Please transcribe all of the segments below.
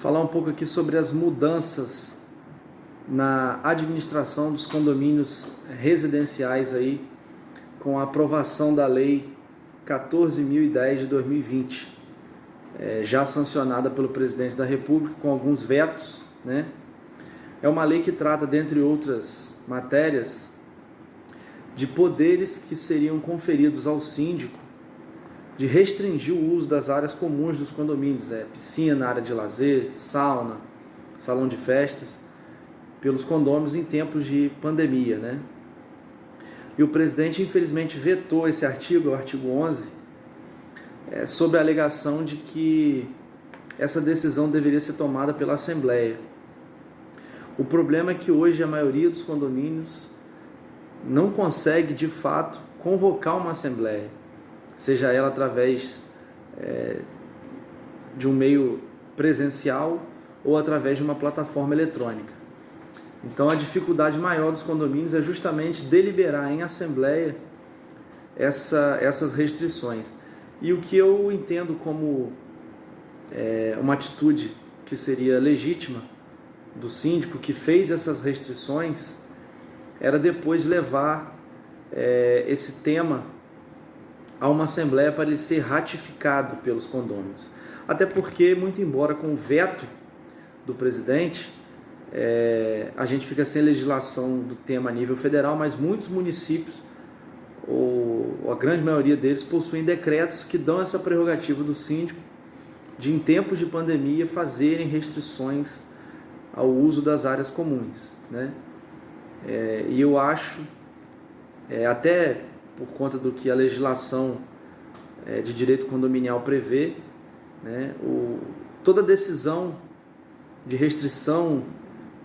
falar um pouco aqui sobre as mudanças na administração dos condomínios residenciais aí, com a aprovação da Lei 14.010 de 2020, já sancionada pelo presidente da República, com alguns vetos, né? É uma lei que trata, dentre outras matérias, de poderes que seriam conferidos ao síndico de restringir o uso das áreas comuns dos condomínios, piscina, área de lazer, sauna, salão de festas, pelos condôminos em tempos de pandemia, né? E o presidente, infelizmente, vetou esse artigo, o artigo 11, sob a alegação de que essa decisão deveria ser tomada pela Assembleia. O problema é que hoje a maioria dos condomínios não consegue, de fato, convocar uma Assembleia, seja ela através de um meio presencial ou através de uma plataforma eletrônica. Então, a dificuldade maior dos condomínios é justamente deliberar em Assembleia essas restrições. E o que eu entendo como uma atitude que seria legítima do síndico que fez essas restrições era depois levar esse tema a uma Assembleia para ele ser ratificado pelos condôminos. Até porque, muito embora com o veto do presidente, a gente fica sem legislação do tema a nível federal, mas muitos municípios, ou a grande maioria deles, possuem decretos que dão essa prerrogativa do síndico de, em tempos de pandemia, fazerem restrições ao uso das áreas comuns, né? E eu acho, até por conta do que a legislação de direito condominial prevê, né, toda decisão de restrição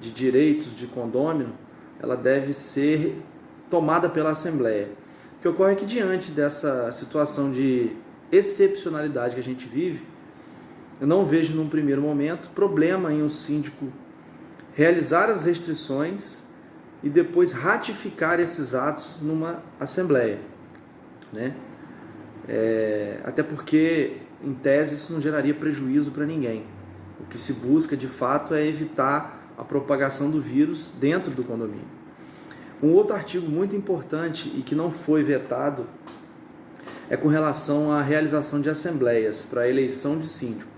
de direitos de condômino, ela deve ser tomada pela Assembleia. O que ocorre é que, diante dessa situação de excepcionalidade que a gente vive, eu não vejo, num primeiro momento, problema em um síndico realizar as restrições e depois ratificar esses atos numa Assembleia, né? Até porque, em tese, isso não geraria prejuízo para ninguém. O que se busca, de fato, é evitar a propagação do vírus dentro do condomínio. Um outro artigo muito importante e que não foi vetado é com relação à realização de assembleias para a eleição de síndico,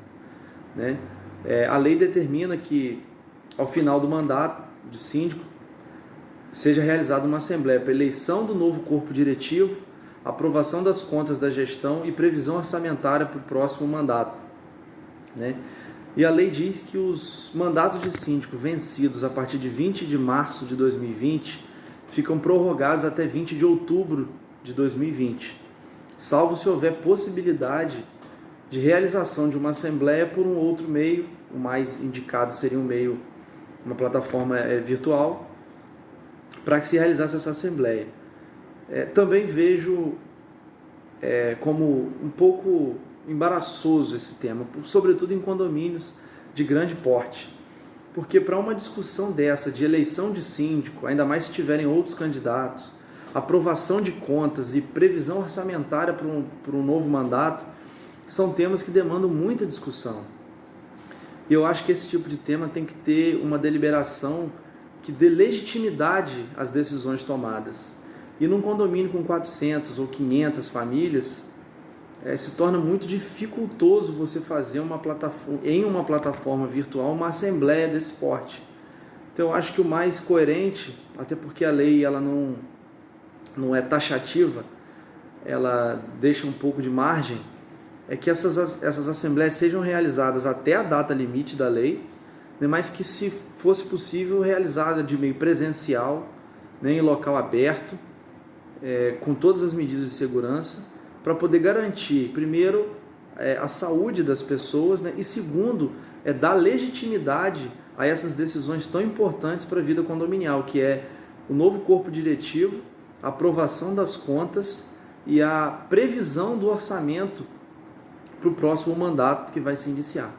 né? A lei determina que, ao final do mandato de síndico, seja realizada uma assembleia para eleição do novo corpo diretivo, aprovação das contas da gestão e previsão orçamentária para o próximo mandato, né? E a lei diz que os mandatos de síndico vencidos a partir de 20 de março de 2020 ficam prorrogados até 20 de outubro de 2020, salvo se houver possibilidade de realização de uma assembleia por um outro meio. O mais indicado seria uma plataforma virtual, para que se realizasse essa assembleia. Também vejo como um pouco embaraçoso esse tema, sobretudo em condomínios de grande porte, porque para uma discussão dessa de eleição de síndico, ainda mais se tiverem outros candidatos, aprovação de contas e previsão orçamentária para um novo mandato, são temas que demandam muita discussão. E eu acho que esse tipo de tema tem que ter uma deliberação que dê legitimidade às decisões tomadas. E num condomínio com 400 ou 500 famílias, se torna muito dificultoso você fazer em uma plataforma virtual uma assembleia desse porte. Então eu acho que o mais coerente, até porque a lei ela não é taxativa, ela deixa um pouco de margem, é que essas assembleias sejam realizadas até a data limite da lei, né, mas que, se fosse possível, realizada de meio presencial, né, em local aberto, com todas as medidas de segurança, para poder garantir, primeiro, a saúde das pessoas, né, e segundo, dar legitimidade a essas decisões tão importantes para a vida condominial, que é o novo corpo diretivo, a aprovação das contas e a previsão do orçamento para o próximo mandato que vai se iniciar.